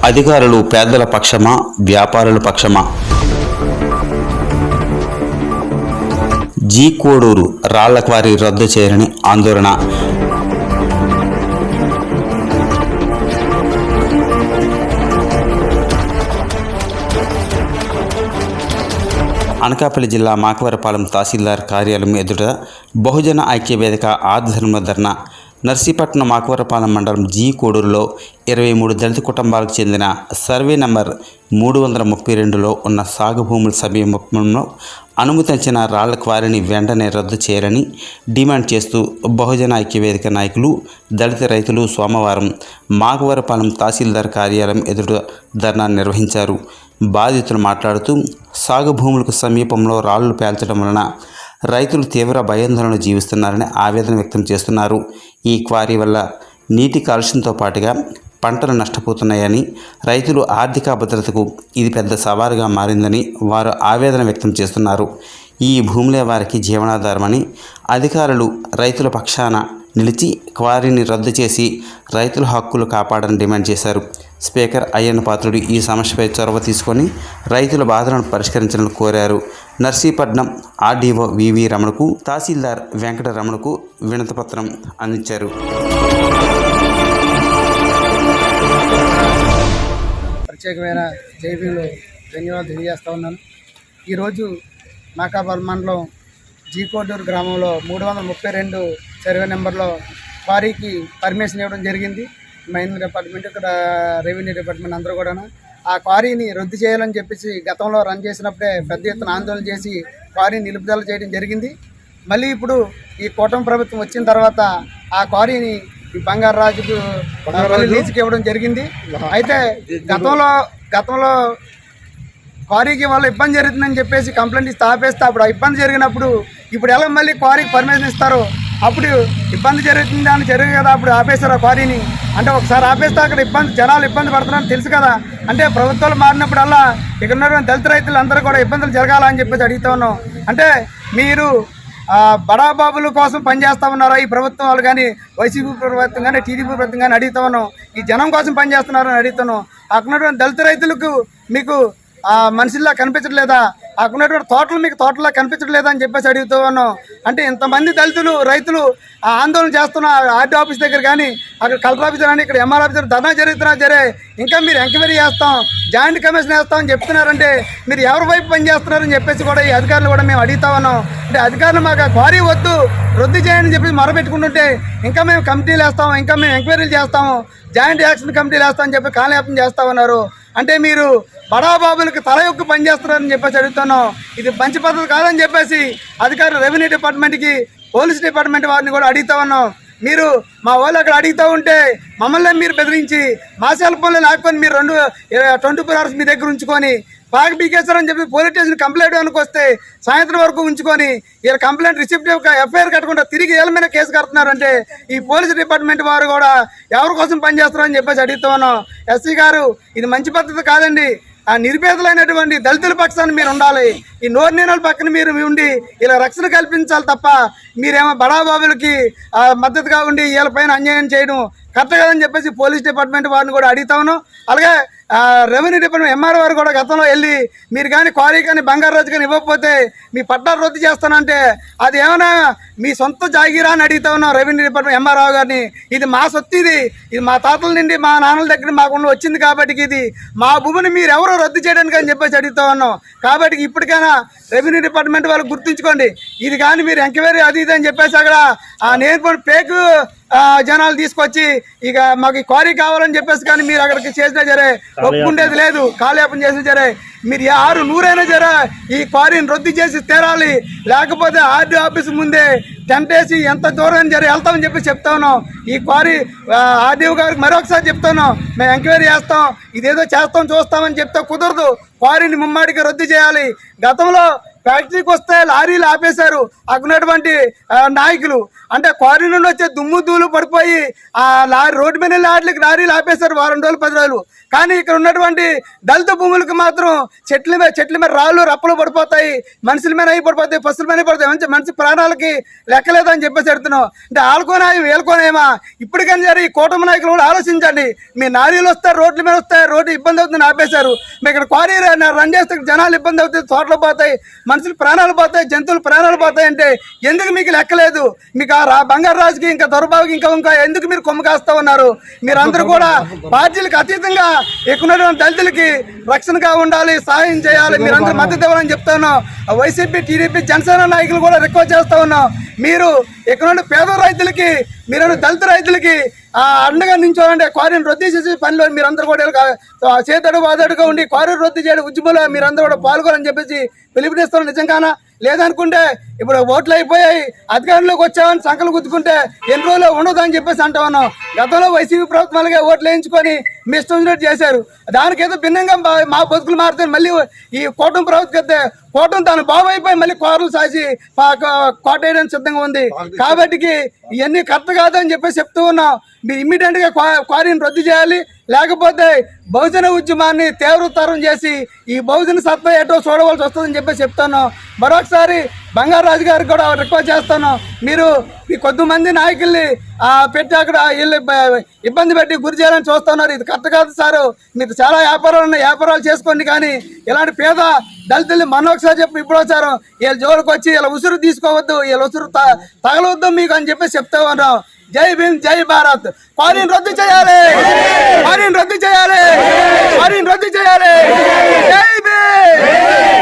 అధికారులు పేదల పక్షమా, వ్యాపారుల పక్షమా? జీ కోడూరు రాళ్ల క్వారీ రద్దు చేయాలని ఆందోళన. అనకాపల్లి జిల్లా మాకవరపాలెం తహసీల్దార్ కార్యాలయం ఎదుట బహుజన ఐక్య వేదిక ఆధ్వర్యంలో ధర్నా. నర్సీపట్నం మాకవరపాలెం మండలం జీ కోడూరులో 23 దళిత కుటుంబాలకు చెందిన సర్వే నంబర్ 332లో ఉన్న సాగు భూముల సమీపంలో అనుమతించిన రాళ్ల క్వారీని వెంటనే రద్దు చేయాలని డిమాండ్ చేస్తూ బహుజన ఐక్య వేదిక నాయకులు, దళిత రైతులు సోమవారం మాకవరపాలెం తహసీల్దార్ కార్యాలయం ఎదుట ధర్నా నిర్వహించారు. బాధితులు మాట్లాడుతూ సాగు భూములకు సమీపంలో రాళ్లు పేల్చడం వలన రైతులు తీవ్ర భయాందోళన జీవిస్తున్నారని ఆవేదన వ్యక్తం చేస్తున్నారు. ఈ క్వారీ వల్ల నీటి కాలుష్యంతో పాటుగా పంటలు నష్టపోతున్నాయని, రైతులు ఆర్థిక భద్రతకు ఇది పెద్ద సవాలుగా మారిందని వారు ఆవేదన వ్యక్తం చేస్తున్నారు. ఈ భూములే వారికి జీవనాధారమని, అధికారులు రైతుల పక్షాన నిలిచి క్వారీని రద్దు చేసి రైతుల హక్కులు కాపాడని డిమాండ్ చేశారు. స్పీకర్ అయ్యన్న పాత్రుడు ఈ సమస్యపై చొరవ తీసుకొని రైతుల బాధలను పరిష్కరించాలని కోరారు. నర్సీపట్నం ఆర్డీఓ వివి రమణకు, తహసీల్దార్ వెంకట రమణకు వినతిపత్రం అందించారు. ప్రత్యేకమైన జైబీలు ధన్యవాదాలు తెలియజేస్తూ ఉన్నాను. ఈరోజు మాకాపల్లి మండలం జీ కోడూరు గ్రామంలో 332 సర్వే నెంబర్లో క్వారీకి పర్మిషన్ ఇవ్వడం జరిగింది. మైన్ డిపార్ట్మెంట్, ఇక్కడ రెవెన్యూ డిపార్ట్మెంట్ అందరూ కూడా ఆ క్వారీని రద్దు చేయాలని చెప్పేసి గతంలో రన్ చేసినప్పుడే పెద్ద ఎత్తున ఆందోళన చేసి క్వారీని నిలుపుదల చేయడం జరిగింది. మళ్ళీ ఇప్పుడు ఈ కూటమి ప్రభుత్వం వచ్చిన తర్వాత ఆ క్వారీని ఈ బంగారాజుకు లీజుకి ఇవ్వడం జరిగింది. అయితే గతంలో క్వారీకి వాళ్ళు ఇబ్బంది జరుగుతుందని చెప్పేసి కంప్లైంట్ ఇస్తే ఆపేస్తే అప్పుడు ఇబ్బంది జరిగినప్పుడు ఇప్పుడు ఎలా మళ్ళీ క్వారీకి పర్మిషన్ ఇస్తారో, అప్పుడు ఇబ్బంది జరుగుతుంది అని జరిగింది కదా, అప్పుడు ఆపేస్తారు ఆ క్వారీని. అంటే ఒకసారి ఆపేస్తే అక్కడ జనాలు ఇబ్బంది పడుతున్నారని తెలుసు కదా. అంటే ప్రభుత్వాలు మారినప్పుడల్లా ఇక్కడ ఉన్నటువంటి దళిత రైతులు అందరూ కూడా ఇబ్బందులు జరగాలని చెప్పేసి అడుగుతా ఉన్నాం. అంటే మీరు బడాబాబుల కోసం పనిచేస్తూ ఉన్నారా ఈ ప్రభుత్వం వాళ్ళు కానీ, వైసీపీ ప్రభుత్వం కానీ, టీడీపీ ప్రభుత్వం కానీ అడుగుతా ఉన్నాం. ఈ జనం కోసం పనిచేస్తున్నారని అడుగుతున్నాం. అక్కడ ఉన్నటువంటి దళిత రైతులకు మీకు మనుషుల్లా కనిపించట్లేదా? అక్కడ ఉన్నటువంటి తోటలు మీకు తోటలా కనిపించట్లేదా అని చెప్పేసి అడుగుతూ ఉన్నాం. అంటే ఇంతమంది దళితులు రైతులు ఆందోళన చేస్తున్న ఆర్డీ ఆఫీస్ దగ్గర కానీ, అక్కడ కలెక్టర్ ఆఫీసర్ కానీ, ఇక్కడ ఎంఆర్ ఆఫీసర్ ధర్నా జరుగుతున్నా ఇంకా మీరు ఎంక్వైరీ చేస్తాం, జాయింట్ కమిషన్ వేస్తామని చెప్తున్నారంటే మీరు ఎవరి వైపు పనిచేస్తున్నారని చెప్పేసి కూడా ఈ అధికారులు కూడా మేము అడుగుతా ఉన్నాం. అంటే అధికారులు మాకు క్వారీ వద్దు, రద్దు చేయండి చెప్పి మొరపెట్టుకుంటుంటే ఇంకా మేము కమిటీలు వేస్తాము, ఇంకా మేము ఎంక్వైరీలు చేస్తాము, జాయింట్ యాక్షన్ కమిటీలు వేస్తామని చెప్పి కాలయాపన చేస్తా ఉన్నారు. అంటే మీరు బడాబాబులకు తల యొక్క పనిచేస్తున్నారని చెప్పేసి అడుగుతున్నాం. ఇది మంచి పద్ధతి కాదని చెప్పేసి అధికారులు రెవెన్యూ డిపార్ట్మెంట్కి, పోలీస్ డిపార్ట్మెంట్ వారిని కూడా అడుగుతా ఉన్నాం. మీరు మా వాళ్ళు అక్కడ అడుగుతూ ఉంటే మమ్మల్ని మీరు బెదిరించి మా సెల్ ఫోన్లో లాక్కొని మీరు 24 hours మీ దగ్గర ఉంచుకొని బాగా పీకేస్తారని చెప్పి పోలీస్ స్టేషన్ కంప్లైంట్ అనుకు వస్తే సాయంత్రం వరకు ఉంచుకొని వీళ్ళ కంప్లైంట్ రిసిప్ట్ ఎఫ్ఐఆర్ కట్టకుండా తిరిగి వీళ్ళ మీద కేసు కడుతున్నారంటే ఈ పోలీస్ డిపార్ట్మెంట్ వారు కూడా ఎవరి కోసం పనిచేస్తారని చెప్పేసి అడుగుతూ ఉన్నాం. ఎస్సీ గారు, ఇది మంచి పద్ధతి కాదండి. ఆ నిరుపేదలైనటువంటి దళితుల పక్షాన్ని మీరు ఉండాలి. ఈ నోర్నీనల పక్కన మీరు ఉండి ఇలా రక్షణ కల్పించాలి తప్ప మీరేమో బడాబాబులకి మద్దతుగా ఉండి వీళ్ళ పైన అన్యాయం చేయడం కరెక్ట్ కదని చెప్పేసి పోలీస్ డిపార్ట్మెంట్ వారిని కూడా అడుగుతా ఉన్నాం. అలాగే రెవెన్యూ డిపార్ట్మెంట్ ఎంఆర్ వారు కూడా గతంలో వెళ్ళి మీరు కానీ క్వారీ కానీ బంగారాజు కానీ ఇవ్వకపోతే మీ పట్టాలు రద్దు చేస్తానంటే అది ఏమైనా మీ సొంత జాగీరా అని అడుగుతా ఉన్నాం రెవెన్యూ డిపార్ట్మెంట్ ఎంఆర్ రావు గారిని. ఇది మా సొత్తు, ఇది మా తాతల నుండి మా నాన్నల దగ్గర మాకుండా వచ్చింది కాబట్టి ఇది మా భూమిని మీరు ఎవరో రద్దు చేయడానికి అని చెప్పేసి అడుగుతా ఉన్నాం. కాబట్టి ఇప్పటికైనా రెవెన్యూ డిపార్ట్మెంట్ వాళ్ళు గుర్తుంచుకోండి. ఇది కానీ మీరు ఎంక్వైరీ అది ఇది అని చెప్పేసి అక్కడ నేను పేకు జనాలు తీసుకొచ్చి ఇక మాకు క్వారీ కావాలని చెప్పేసి కానీ మీరు అక్కడికి చేసినా సరే ఒప్పుకుండేది లేదు, కాలయాపన చేసినా సరే మీరు 600 ఈ క్వారీని రద్దు చేసి తీరాలి. లేకపోతే ఆర్డీ ఆఫీస్ ముందే టెంట్ వేసి ఎంత దూరం వెళ్తామని చెప్పి చెప్తా ఉన్నాం. ఈ క్వారీ ఆర్డీఓ గారికి మరొకసారి చెప్తాను, మేము ఎంక్వైరీ చేస్తాం, ఇదేదో చేస్తాం చూస్తామని చెప్తే కుదరదు. క్వారీని ముమ్మాడికి రద్దు చేయాలి. గతంలో ఫ్యాక్టరీకి వస్తే లారీలు ఆపేశారు అక్కడ ఉన్నటువంటి నాయకులు. అంటే క్వారీ నుండి వచ్చే దుమ్ము ధూళి పడిపోయి ఆ రోడ్డు మీద లారీలు ఆపేశారు వారం రోజులు 10 రోజులు. కానీ ఇక్కడ ఉన్నటువంటి దళిత భూములకు మాత్రం చెట్ల మీద రాళ్ళు రప్పలు పడిపోతాయి, మనుషుల మీద అయి పడిపోతాయి, పశువుల మీద పడిపోతాయి, మనిషి ప్రాణాలకి లెక్కలేదని చెప్పేసి చెడుతున్నాం. అంటే ఆడుకోనాయి వేలుకోనేమా ఇప్పటికైనా సరే ఈ కూటమి నాయకులు కూడా ఆలోచించండి. మీ లారీలు వస్తారు, రోడ్ల మీద వస్తాయి, రోడ్డు ఇబ్బంది అవుతుంది ఆపేశారు. మీ ఇక్కడ క్వారీ రన్ చేస్తే జనాలు ఇబ్బంది అవుతాయి, తోటలు పోతాయి, మనుషులు ప్రాణాలు పోతాయి, జంతువులు ప్రాణాలు పోతాయి. అంటే ఎందుకు మీకు లెక్కలేదు? మీకు ఆ బంగారు రాజుకి ఇంకా దొరబాబుకి ఇంకా ఎందుకు మీరు కొమ్ము కాస్తా ఉన్నారు? మీరందరూ కూడా పార్టీలకు అతీతంగా ఎక్కున్నటువంటి దళితులకి రక్షణగా ఉండాలి, సహాయం చేయాలి, మీరందరూ మద్దతు ఇవ్వాలని చెప్తాను. వైసీపీ, టీడీపీ, జనసేన నాయకులు కూడా రిక్వెస్ట్ చేస్తా ఉన్నాం. మీరు ఇక్కడ పేద రైతులకి, మీరు దళిత రైతులకి అండగా నించోవాలంటే క్వారీని రద్దు చేసే పనిలో మీరందరూ కూడా చేతడు వాదడుగా ఉండి క్వారీ రద్దు చేయడం ఉద్యమంలో మీరందరూ కూడా పాల్గొనని చెప్పేసి పిలుపునిస్తాను. నిజంగానా? లేదనుకుంటే ఇప్పుడు ఓట్లు అయిపోయాయి, అధికారంలోకి వచ్చామని సంకలు గుద్దుకుంటే ఎన్ని రోజులు ఉండదని చెప్పేసి అంటా ఉన్నాం. గతంలో వైసీపీ ప్రభుత్వాలుగా ఓట్లు వేయించుకొని మీ ఇష్టం వచ్చినట్టు చేశారు. దానికేదో భిన్నంగా మా బతుకులు మారితే మళ్ళీ ఈ కూటమి ప్రభుత్వం అయితే కూటమి తాను బాబు అయిపోయి మళ్ళీ కోరలు సాసి కోట వేయడానికి సిద్ధంగా ఉంది. కాబట్టి ఇవన్నీ కరెక్ట్ కాదని చెప్పేసి చెప్తూ ఉన్నాం. మీరు ఇమ్మీడియట్ గా క్వారీని రద్దు చేయాలి, లేకపోతే బహుజన ఉద్యమాన్ని తీవ్రతరం చేసి ఈ బహుజన సత్తా ఏటో చూడవలసి వస్తుందని చెప్పేసి చెప్తాను. మరొకసారి బంగారు రాజు గారికి కూడా రిక్వెస్ట్ చేస్తాను. మీరు ఈ కొద్దిమంది నాయకుల్ని పెట్టి అక్కడ వీళ్ళు ఇబ్బంది పెట్టి గురి చేయాలని చూస్తున్నారు. ఇది కరెక్ట్ కాదు సారు. మీకు చాలా వ్యాపారాలు ఉన్నాయి, వ్యాపారాలు చేసుకోండి. కానీ ఇలాంటి పేద దళితుల్ని మనొకసారి చెప్పి ఇప్పుడు వచ్చారు వీళ్ళ జోలికి వచ్చి వీళ్ళ ఉసురు తీసుకోవద్దు, వీళ్ళ ఉసురు తగలవద్దు మీకు అని చెప్పేసి చెప్తా ఉన్నాం. జై భీమ్, జై భారత్. క్వారీని రద్దు చేయాలి, క్వారీని రద్దు చేయాలి, క్వారీని రద్దు చేయాలి. జై భీమ్.